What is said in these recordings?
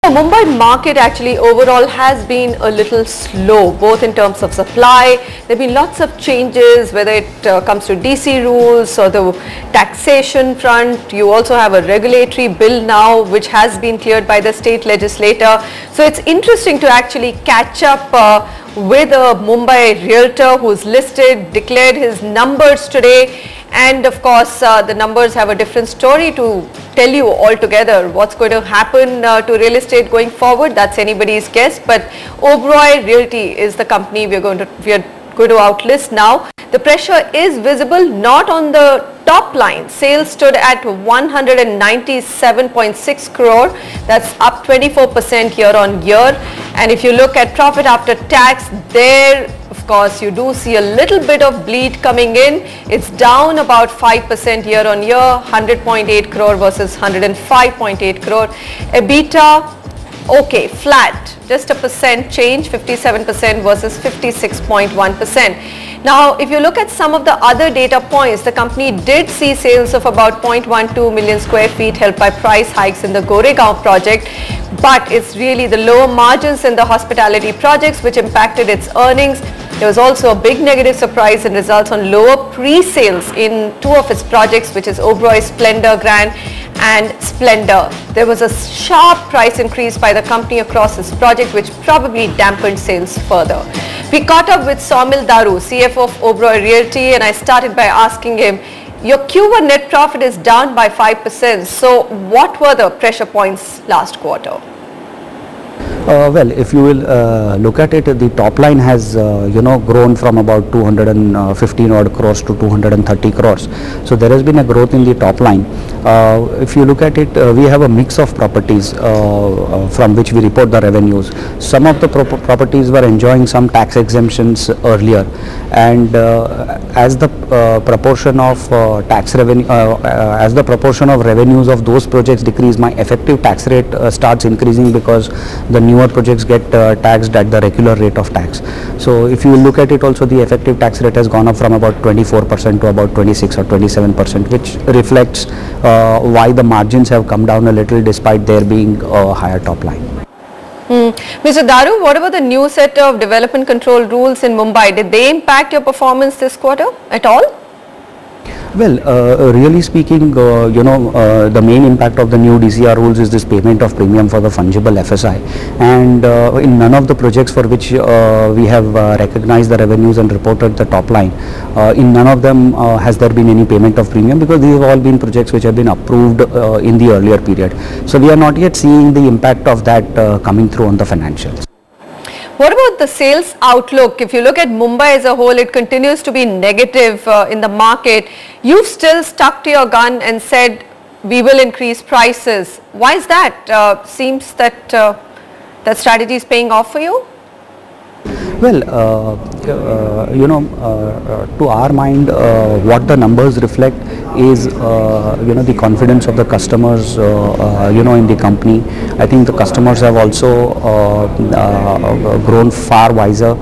The Mumbai market actually overall has been a little slow, both in terms of supply. There have been lots of changes, whether it comes to DC rules or the taxation front. You also have a regulatory bill now which has been cleared by the state legislator. So it's interesting to actually catch up with a Mumbai realtor who's listed, declared his numbers today. And of course, the numbers have a different story to tell you altogether what's going to happen to real estate going forward. That's anybody's guess. But Oberoi Realty is the company we are going to outlist now. The pressure is visible not on the top line. Sales stood at 197.6 crore. That's up 24% year on year. And if you look at profit after tax, there of course you do see a little bit of bleed coming in. It's down about 5% year on year, 100.8 crore versus 105.8 crore. EBITDA, okay, flat, just a percent change, 57% versus 56.1%. Now, if you look at some of the other data points, the company did see sales of about 0.12 million square feet helped by price hikes in the Goregaon project, but it's really the lower margins in the hospitality projects which impacted its earnings. There was also a big negative surprise in results on lower pre-sales in two of its projects, which is Oberoi Splendor Grand and Splendor. There was a sharp price increase by the company across this project, which probably dampened sales further. We caught up with Saumil Daru, CFO of Oberoi Realty, and I started by asking him, your Q1 net profit is down by 5%. So what were the pressure points last quarter? Well, if you will look at it, the top line has grown from about 215 odd crores to 230 crores. So there has been a growth in the top line. If you look at it, we have a mix of properties from which we report the revenues. Some of the properties were enjoying some tax exemptions earlier, and as the proportion of tax revenue, as the proportion of revenues of those projects decrease, my effective tax rate starts increasing because the newer projects get taxed at the regular rate of tax. So if you look at it also, the effective tax rate has gone up from about 24% to about 26 or 27%, which reflects why the margins have come down a little despite there being a higher top line. Mr. Daru, what about the new set of development control rules in Mumbai? Did they impact your performance this quarter at all? Well, really speaking, the main impact of the new DCR rules is this payment of premium for the fungible FSI, and in none of the projects for which we have recognized the revenues and reported the top line, in none of them has there been any payment of premium, because these have all been projects which have been approved in the earlier period. So we are not yet seeing the impact of that coming through on the financials. What about the sales outlook? If you look at Mumbai as a whole, it continues to be negative in the market. You've still stuck to your gun and said we will increase prices. Why is that? Seems that that strategy is paying off for you? Well, to our mind, what the numbers reflect is, the confidence of the customers, in the company. I think the customers have also grown far wiser.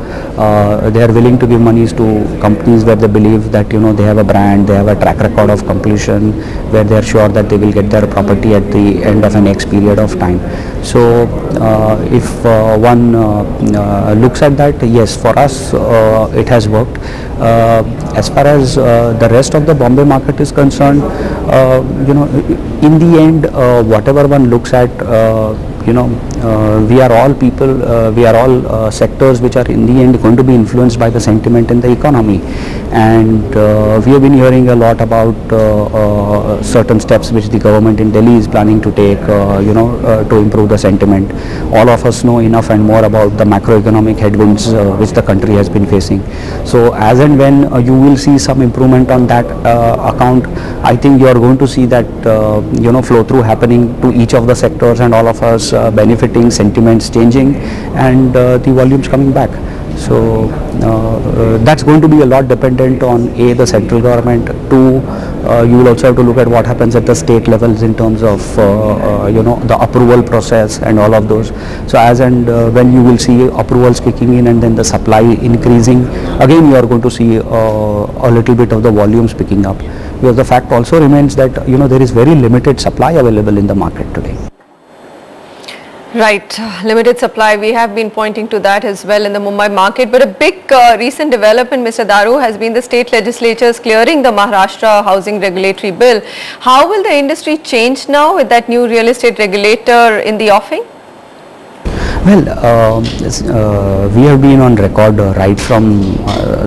They are willing to give monies to companies where they believe that, they have a brand, they have a track record of completion, where they are sure that they will get their property at the end of an X period of time. So, if one looks at that, yes, for us it has worked. As far as the rest of the Bombay market is concerned, in the end, whatever one looks at, we are all people, we are all sectors which are in the end going to be influenced by the sentiment in the economy, and we have been hearing a lot about certain steps which the government in Delhi is planning to take, to improve the sentiment. All of us know enough and more about the macroeconomic headwinds which the country has been facing. So as and when you will see some improvement on that account, I think you are going to see that flow through happening to each of the sectors, and all of us benefiting, sentiments changing, and the volumes coming back. So that's going to be a lot dependent on A, the central government, 2, you will also have to look at what happens at the state levels in terms of the approval process and all of those. So as and when you will see approvals kicking in and then the supply increasing, again you are going to see a little bit of the volumes picking up, because the fact also remains that there is very limited supply available in the market today. Right, limited supply. We have been pointing to that as well in the Mumbai market. But a big recent development, Mr. Daru, has been the state legislatures clearing the Maharashtra Housing Regulatory Bill. How will the industry change now with that new real estate regulator in the offing? Well, we have been on record right from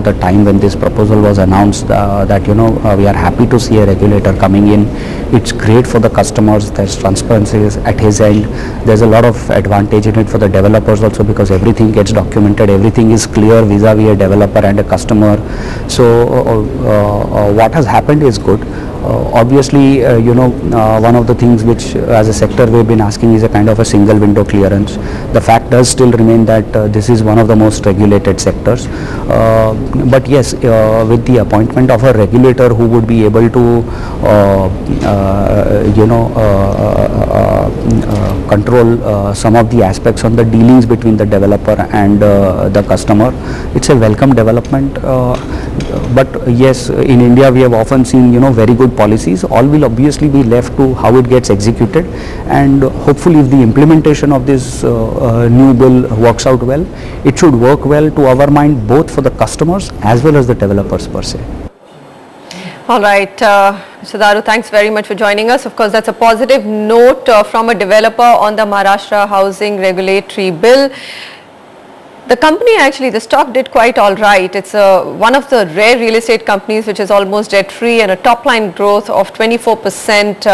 the time when this proposal was announced that we are happy to see a regulator coming in. It's great for the customers. There's transparency at his end. There's a lot of advantage in it for the developers also, because everything gets documented. Everything is clear vis-a-vis a developer and a customer. So what has happened is good. Obviously, one of the things which as a sector we've been asking is a kind of a single window clearance. The fact does still remain that this is one of the most regulated sectors. But yes, with the appointment of a regulator who would be able to control some of the aspects on the dealings between the developer and the customer, it's a welcome development. But yes, in India we have often seen very good policies. All will obviously be left to how it gets executed, and hopefully if the implementation of this new bill works out well, it should work well to our mind, both for the customers as well as the developers per se. All right, Mr. Daru, thanks very much for joining us. Of course, that's a positive note from a developer on the Maharashtra Housing Regulatory Bill. The company actually, the stock did quite all right. It's one of the rare real estate companies which is almost debt free, and a top line growth of 24%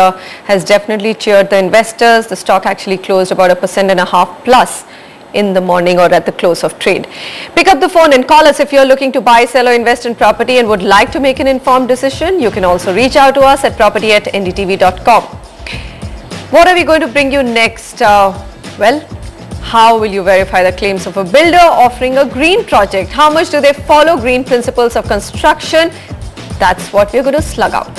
has definitely cheered the investors. The stock actually closed about 1.5% plus in the morning or at the close of trade. Pick up the phone and call us if you're looking to buy, sell or invest in property and would like to make an informed decision. You can also reach out to us at property@ndtv.com. What are we going to bring you next? Well, how will you verify the claims of a builder offering a green project? How much do they follow green principles of construction? That's what we're going to slug out.